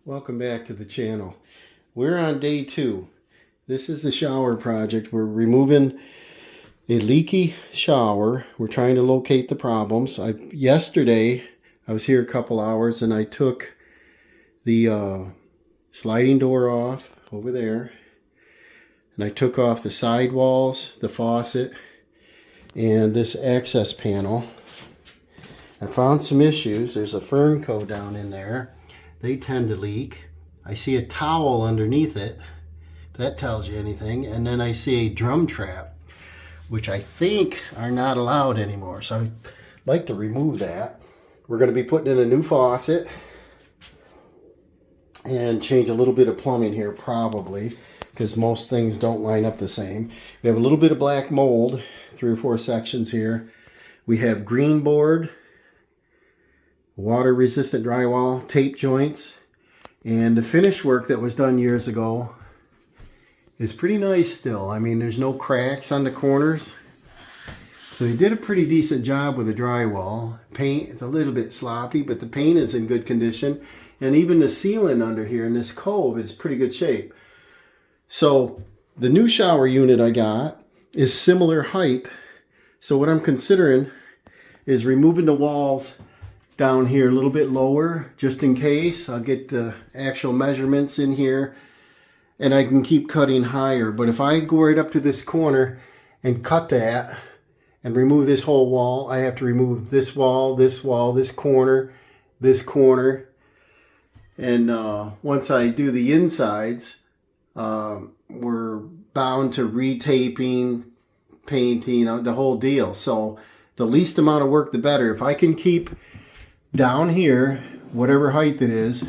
Welcome back to the channel. We're on day 2. This is the shower project. We're removing a leaky shower. We're trying to locate the problems. Yesterday, I was here a couple hours and I took the sliding door off over there. And I took off the side walls, the faucet, and this access panel. I found some issues. There's a fern coat down in there. They tend to leak. I see a towel underneath it. That tells you anything. And then I see a drum trap, which I think are not allowed anymore. So I'd like to remove that. We're going to be putting in a new faucet and change a little bit of plumbing here probably, because most things don't line up the same. We have a little bit of black mold, 3 or 4 sections here. We have green board, water resistant drywall, tape joints, and the finish work that was done years ago is pretty nice still. I mean, there's no cracks on the corners. So they did a pretty decent job with the drywall. Paint, it's a little bit sloppy, but the paint is in good condition. And even the ceiling under here in this cove is pretty good shape. So the new shower unit I got is similar height. So what I'm considering is removing the walls down here a little bit lower, just in case. I'll get the actual measurements in here and I can keep cutting higher. But if I go right up to this corner and cut that and remove this whole wall, I have to remove this wall, this wall, this corner, and once I do the insides, we're bound to retaping, painting, the whole deal. So the least amount of work the better. If I can keep down here, whatever height it is,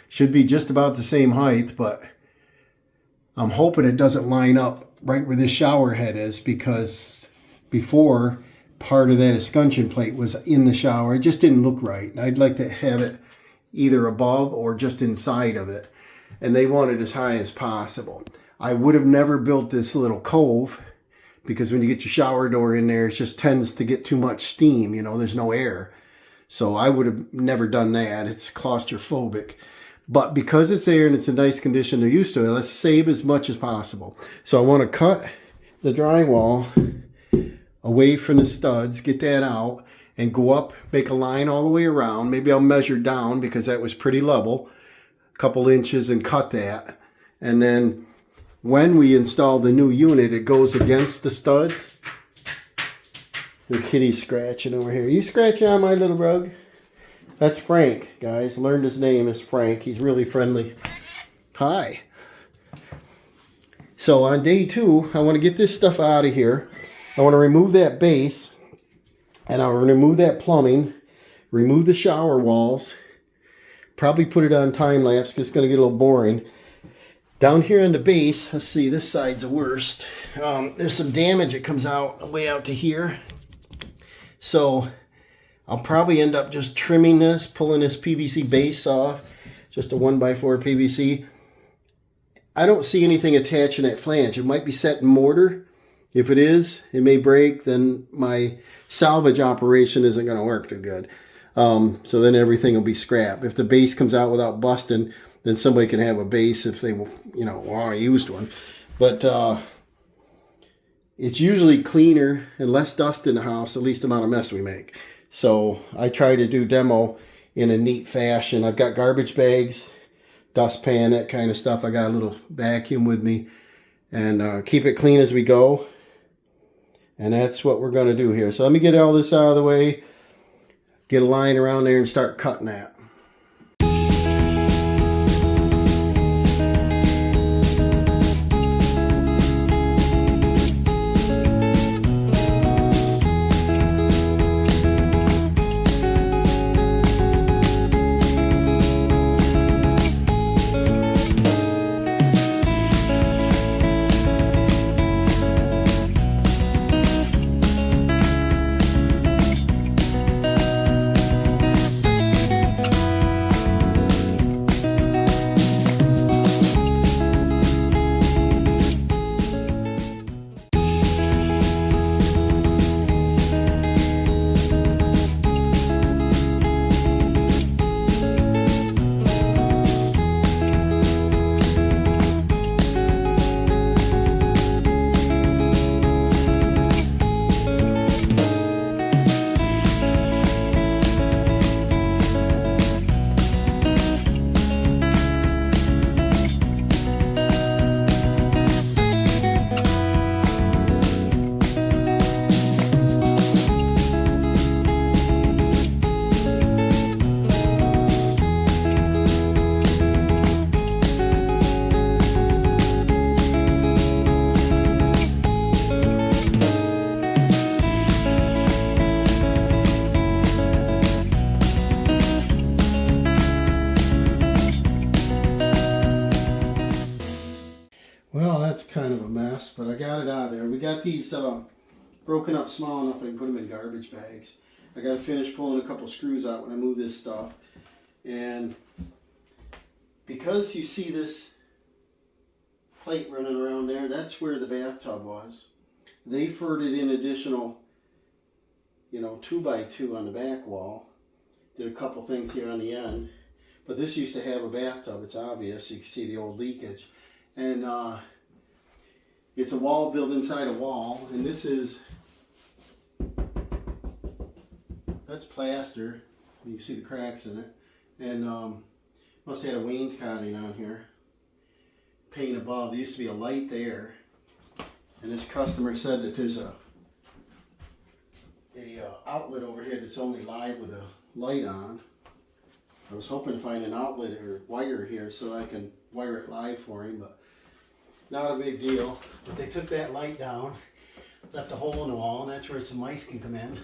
should be just about the same height, but I'm hoping it doesn't line up right where this shower head is, because before part of that escutcheon plate was in the shower. It just didn't look right. I'd like to have it either above or just inside of it, and they want it as high as possible. I would have never built this little cove, because when you get your shower door in there, it just tends to get too much steam, there's no air. So I would have never done that. It's claustrophobic. But because it's there and it's in nice condition, they're used to it, let's save as much as possible. So I want to cut the drywall away from the studs, get that out, and go up, make a line all the way around. Maybe I'll measure down because that was pretty level, a couple inches, and cut that. And then when we install the new unit, it goes against the studs. The kitty's scratching over here. Are you scratching on my little rug? That's Frank, guys. Learned his name is Frank. He's really friendly. Hi. So on day 2, I want to get this stuff out of here. I want to remove that base, and I'll remove that plumbing, remove the shower walls, probably put it on time lapse because it's going to get a little boring. Down here on the base, let's see, this side's the worst. There's some damage that comes out way out to here. So I'll probably end up just trimming this, pulling this PVC base off, just a 1x4 PVC. I don't see anything attaching that flange. It might be set in mortar. If it is, it may break. Then my salvage operation isn't going to work too good. So then everything will be scrap. If the base comes out without busting, then somebody can have a base if they, want a used one. But it's usually cleaner and less dust in the house, the least amount of mess we make. So I try to do demo in a neat fashion. I've got garbage bags, dustpan, that kind of stuff. I got a little vacuum with me, and keep it clean as we go. And that's what we're going to do here. So let me get all this out of the way, get a line around there, and start cutting that. got these broken up small enough I can put them in garbage bags. I got to finish pulling a couple screws out when I move this stuff. And because you see this plate running around there, that's where the bathtub was. They furted in additional, 2x2 on the back wall. Did a couple things here on the end. But this used to have a bathtub, it's obvious. You can see the old leakage. And it's a wall built inside a wall. And that's plaster. You can see the cracks in it. And must have had a wainscoting on here. Paint above. There used to be a light there. And this customer said that there's a outlet over here that's only live with a light on. I was hoping to find an outlet or wire here so I can wire it live for him, but not a big deal. But they took that light down, left a hole in the wall, and that's where some mice can come in.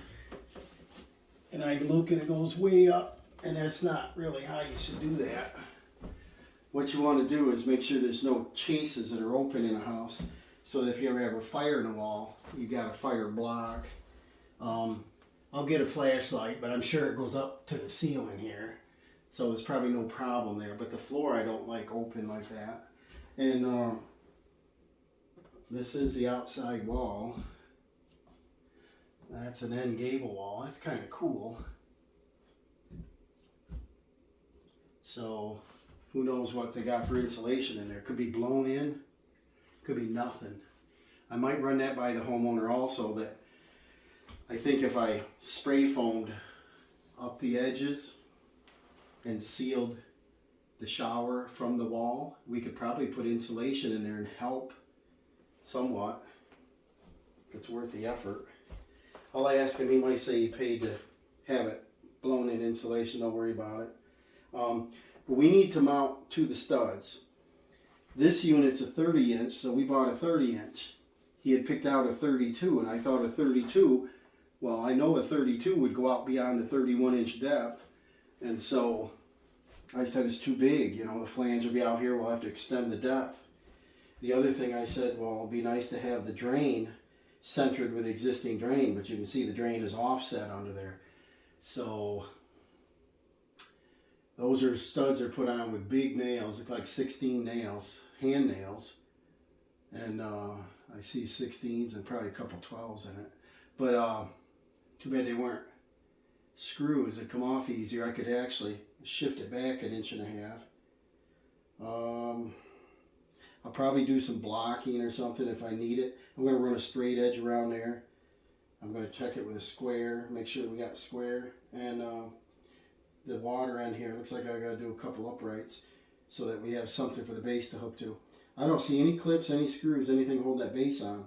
And I look and it goes way up, and that's not really how you should do that. What you want to do is make sure there's no chases that are open in a house, so that if you ever have a fire in the wall, you got a fire block. I'll get a flashlight, but I'm sure it goes up to the ceiling here. So there's probably no problem there. But the floor I don't like open like that. And this is the outside wall. That's an end gable wall. That's kind of cool. So who knows what they got for insulation in there. Could be blown in. Could be nothing. I might run that by the homeowner also, that I think if I spray foamed up the edges and sealed the shower from the wall, we could probably put insulation in there and help somewhat. If it's worth the effort. I'll ask him. He might say he paid to have it blown in insulation. Don't worry about it. But we need to mount to the studs. This unit's a 30 inch, so we bought a 30 inch. He had picked out a 32, and I thought a 32, well, I know a 32 would go out beyond the 31 inch depth. And so I said it's too big, the flange will be out here, we'll have to extend the depth. The other thing I said, well, it'd be nice to have the drain centered with the existing drain, but you can see the drain is offset under there. So those studs are put on with big nails, look like 16 nails, hand nails. And I see 16s and probably a couple 12s in it. But too bad they weren't screws that come off easier. I could actually shift it back 1.5 inches. I'll probably do some blocking or something if I need it. I'm going to run a straight edge around there. I'm going to check it with a square, make sure we got square. And the water end here, looks like I got to do a couple uprights so that we have something for the base to hook to. I don't see any clips, any screws, anything to hold that base on.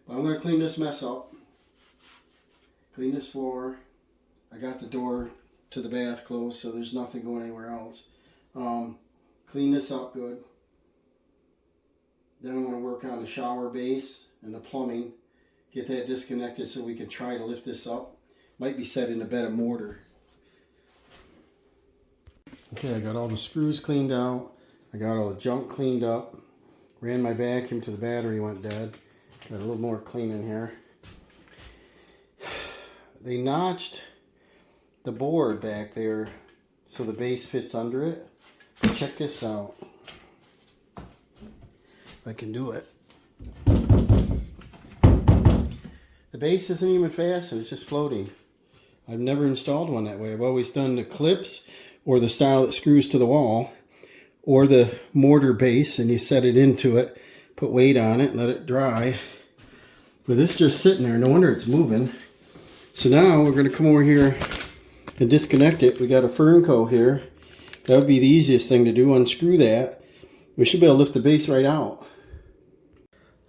But I'm going to clean this mess up. Clean this floor. I got the door to the bath closed, so there's nothing going anywhere else. Clean this up good. Then I'm going to work on the shower base and the plumbing. Get that disconnected so we can try to lift this up. Might be set in a bed of mortar. Okay, I got all the screws cleaned out. I got all the junk cleaned up. Ran my vacuum till the battery went dead. Got a little more cleaning here. They notched the board back there so the base fits under it. Check this out. If I can do it. The base isn't even fastened, it's just floating. I've never installed one that way. I've always done the clips or the style that screws to the wall or the mortar base, and you set it into it, put weight on it, and let it dry. But this is just sitting there, no wonder it's moving. So now we're going to come over here and disconnect it. We got a Fernco here. That would be the easiest thing to do, unscrew that. We should be able to lift the base right out.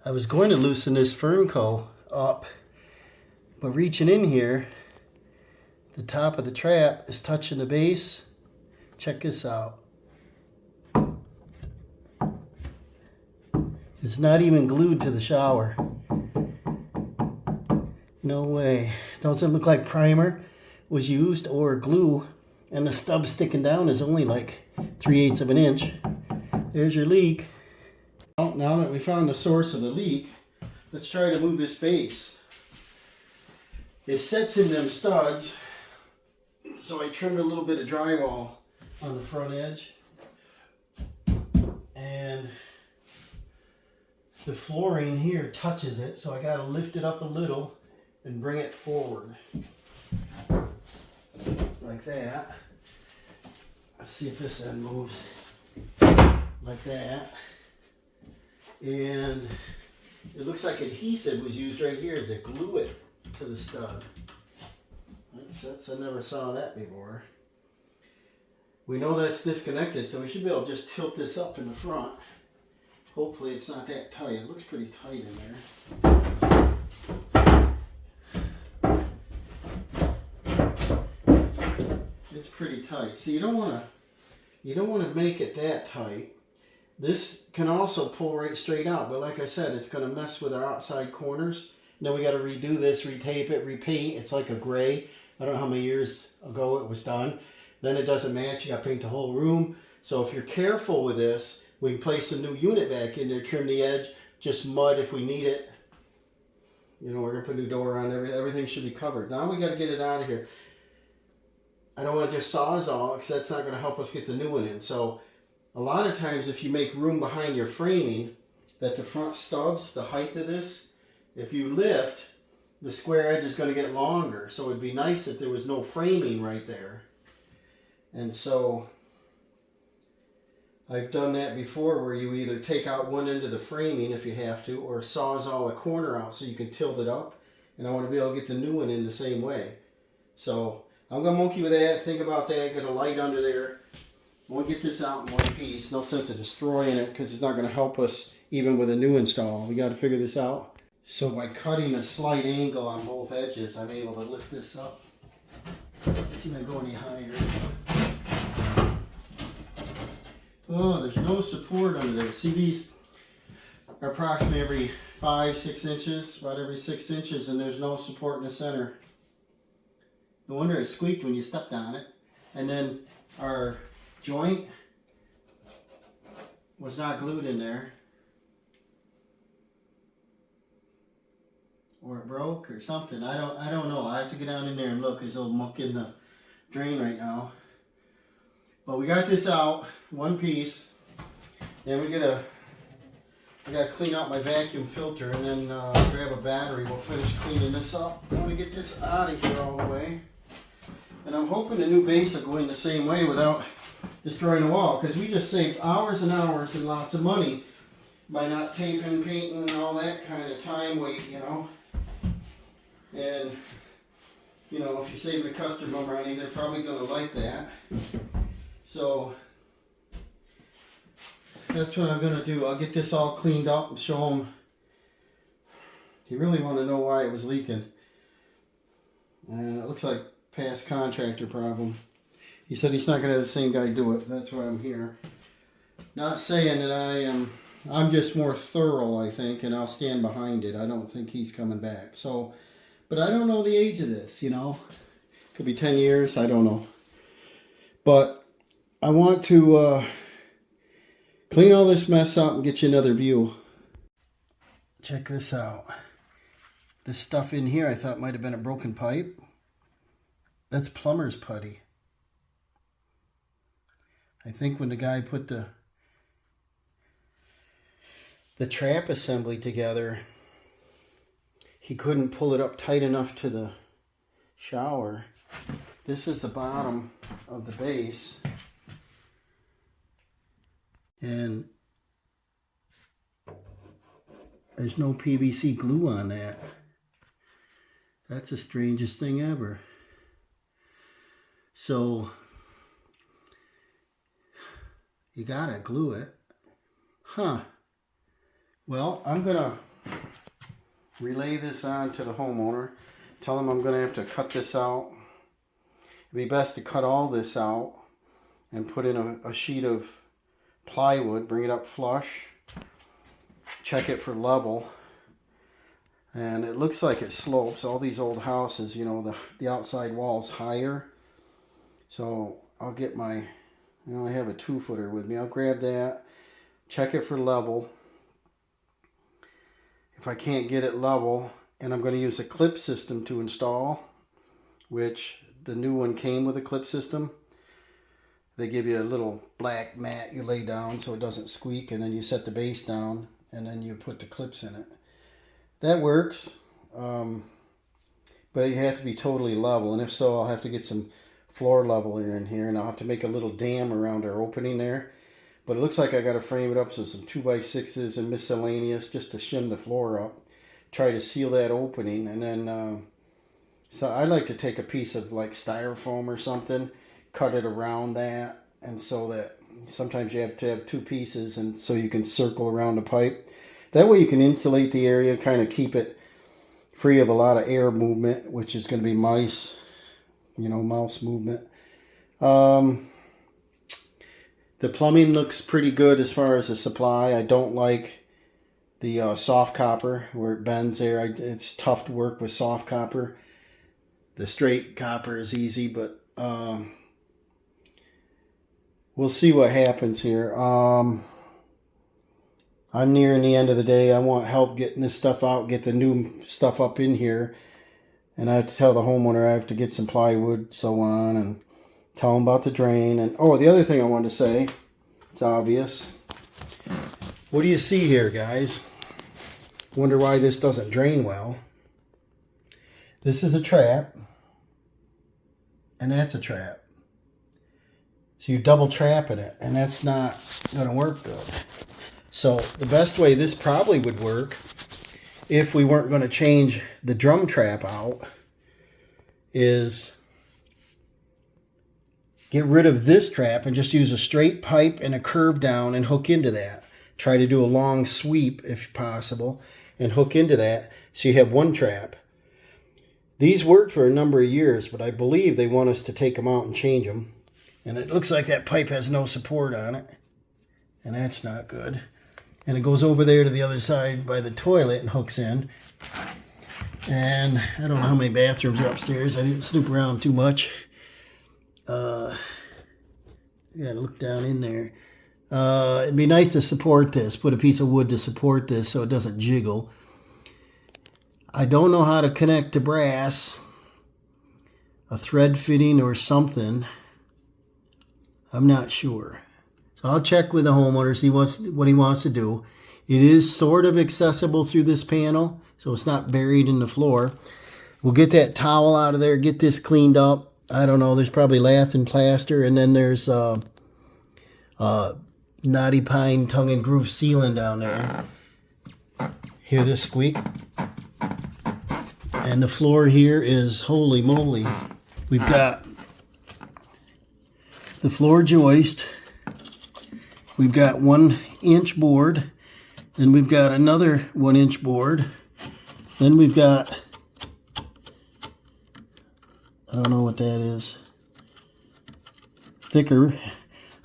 I was going to loosen this Fernco up, but reaching in here, the top of the trap is touching the base. Check this out. It's not even glued to the shower. No way. Doesn't look like primer was used or glue, and the stub sticking down is only like 3/8 of an inch. There's your leak. Well, now that we found the source of the leak, let's try to move this base. It sets in them studs, so I trimmed a little bit of drywall on the front edge, and the flooring here touches it, so I got to lift it up a little and bring it forward like that. Let's see if this end moves like that. And it looks like adhesive was used right here to glue it to the stud. That's I never saw that before. We know that's disconnected, so we should be able to just tilt this up in the front. Hopefully it's not that tight. It looks pretty tight in there. It's pretty tight. See, you don't want to make it that tight. This can also pull right straight out, but like I said, it's going to mess with our outside corners. And then we got to redo this, retape it, repaint. It's like a gray. I don't know how many years ago it was done. Then it doesn't match. You got to paint the whole room. So if you're careful with this, we can place a new unit back in there, trim the edge, just mud if we need it. You know, we're going to put a new door on. Everything should be covered. Now we got to get it out of here. I don't want to just sawzall because that's not going to help us get the new one in. So a lot of times if you make room behind your framing, that the front stubs, the height of this, if you lift, the square edge is going to get longer. So it'd be nice if there was no framing right there. And so I've done that before where you either take out one end of the framing if you have to, or sawzall a corner out so you can tilt it up. And I want to be able to get the new one in the same way. So I'm going to monkey with that, think about that, get a light under there. I want to get this out in one piece. No sense of destroying it because it's not going to help us even with a new install. We got to figure this out. So by cutting a slight angle on both edges, I'm able to lift this up. Let's see if I go any higher. Oh, there's no support under there. See, these are approximately every 5-6 inches, about every 6 inches, and there's no support in the center. No wonder it squeaked when you stepped on it. And then our joint was not glued in there. Or it broke or something. I don't know. I have to get down in there and look. There's a little muck in the drain right now. But we got this out, one piece. Then I gotta clean out my vacuum filter and then grab a battery. We'll finish cleaning this up. I want to get this out of here all the way. And I'm hoping the new base will go in the same way without destroying the wall, because we just saved hours and hours and lots of money by not taping, painting, and all that kind of time weight, you know. And, you know, if you're saving a customer money, they're probably going to like that. So that's what I'm going to do. I'll get this all cleaned up and show them. You really want to know why it was leaking. And it looks like past contractor problem. He said he's not going to have the same guy do it. That's why I'm here. Not saying that I'm just more thorough, I think, and I'll stand behind it. I don't think he's coming back. So, but I don't know the age of this, you know. Could be 10 years, I don't know. But I want to clean all this mess up and get you another view. Check this out. This stuff in here I thought might have been a broken pipe. That's plumber's putty. I think when the guy put the trap assembly together, he couldn't pull it up tight enough to the shower. This is the bottom of the base. And there's no PVC glue on that. That's the strangest thing ever. So you gotta glue it. Huh. Well, I'm gonna relay this on to the homeowner. Tell him I'm gonna have to cut this out. It'd be best to cut all this out and put in a sheet of plywood, bring it up flush, check it for level. And it looks like it slopes. All these old houses, you know, the outside wall's higher. So I'll get I only have a 2-footer with me. I'll grab that, check it for level. if I can't get it level, and I'm going to use a clip system to install, which the new one came with a clip system. They give you a little black mat you lay down so it doesn't squeak, and then you set the base down, and then you put the clips in it. That works, but you have to be totally level, and if so, I'll have to get some floor leveler in here, and I'll have to make a little dam around our opening there. But it looks like I got to frame it up so some 2x6s and miscellaneous just to shim the floor up. Try to seal that opening, and then so I'd like to take a piece of like styrofoam or something, cut it around that, and so that sometimes you have to have two pieces, and so you can circle around the pipe. That way you can insulate the area, kind of keep it free of a lot of air movement, which is going to be mouse movement. The plumbing looks pretty good as far as the supply. I don't like the soft copper where it bends there. It's tough to work with soft copper. The straight copper is easy, but we'll see what happens here. I'm nearing the end of the day. I want help getting this stuff out, get the new stuff up in here. And I have to tell the homeowner I have to get some plywood, so on, and tell them about the drain. And oh, the other thing I wanted to say, it's obvious. What do you see here, guys? Wonder why this doesn't drain well. This is a trap, and that's a trap. So you double trapping it, and that's not going to work good. So the best way this probably would work, if we weren't going to change the drum trap out, is get rid of this trap and just use a straight pipe and a curve down and hook into that. Try to do a long sweep if possible and hook into that so you have one trap. These worked for a number of years, but I believe they want us to take them out and change them. And it looks like that pipe has no support on it, and that's not good. And it goes over there to the other side by the toilet and hooks in. And I don't know how many bathrooms are upstairs. I didn't snoop around too much. You gotta look down in there. It'd be nice to support this. Put a piece of wood to support this so it doesn't jiggle. I don't know how to connect to brass. A thread fitting or something. I'm not sure. So I'll check with the homeowner, see what he wants to do. It is sort of accessible through this panel, so it's not buried in the floor. We'll get that towel out of there, get this cleaned up. I don't know, there's probably lath and plaster, and then there's knotty pine tongue and groove sealant down there. Hear this squeak? And the floor here is, holy moly, we've got the floor joist. We've got 1 inch board, then we've got another 1 inch board, then we've got, I don't know what that is, thicker,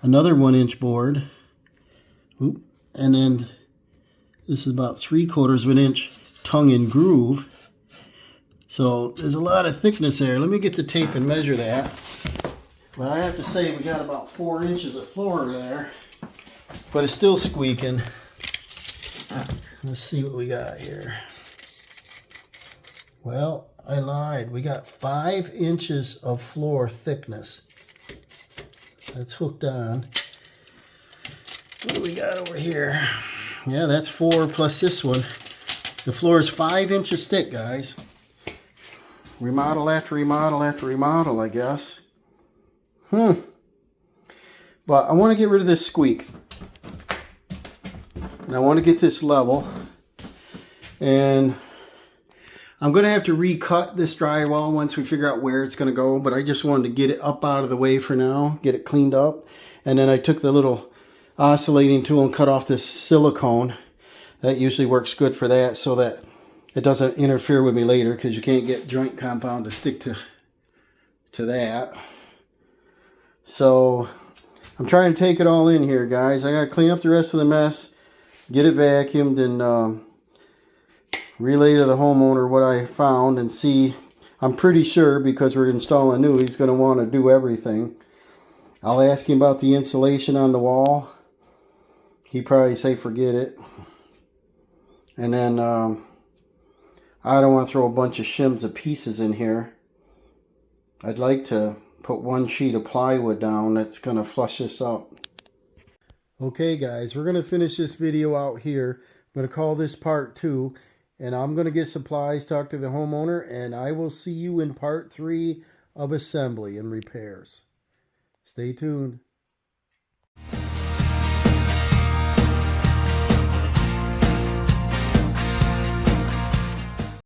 another 1 inch board, and then this is about 3/4 of an inch tongue and groove. So there's a lot of thickness there. Let me get the tape and measure that. But I have to say we got about 4 inches of floor there. But it's still squeaking. Let's see what we got here. Well, I lied. We got 5 inches of floor thickness. That's hooked on. What do we got over here? Yeah, that's 4 plus this one. The floor is 5 inches thick, guys. Remodel after remodel after remodel, I guess. But I want to get rid of this squeak. And I want to get this level. And I'm going to have to recut this drywall once we figure out where it's going to go. But I just wanted to get it up out of the way for now. Get it cleaned up. And then I took the little oscillating tool and cut off this silicone. That usually works good for that, so that it doesn't interfere with me later, because you can't get joint compound to stick to that. So I'm trying to take it all in here, guys. I got to clean up the rest of the mess, get it vacuumed, and relay to the homeowner what I found and see. I'm pretty sure, because we're installing new, he's going to want to do everything. I'll ask him about the insulation on the wall. He'd probably say forget it. And then I don't want to throw a bunch of shims of pieces in here. I'd like to put one sheet of plywood down that's going to flush this up. Okay guys, we're going to finish this video out here. I'm going to call this part 2, and I'm going to get supplies, talk to the homeowner, and I will see you in part 3 of assembly and repairs. Stay tuned.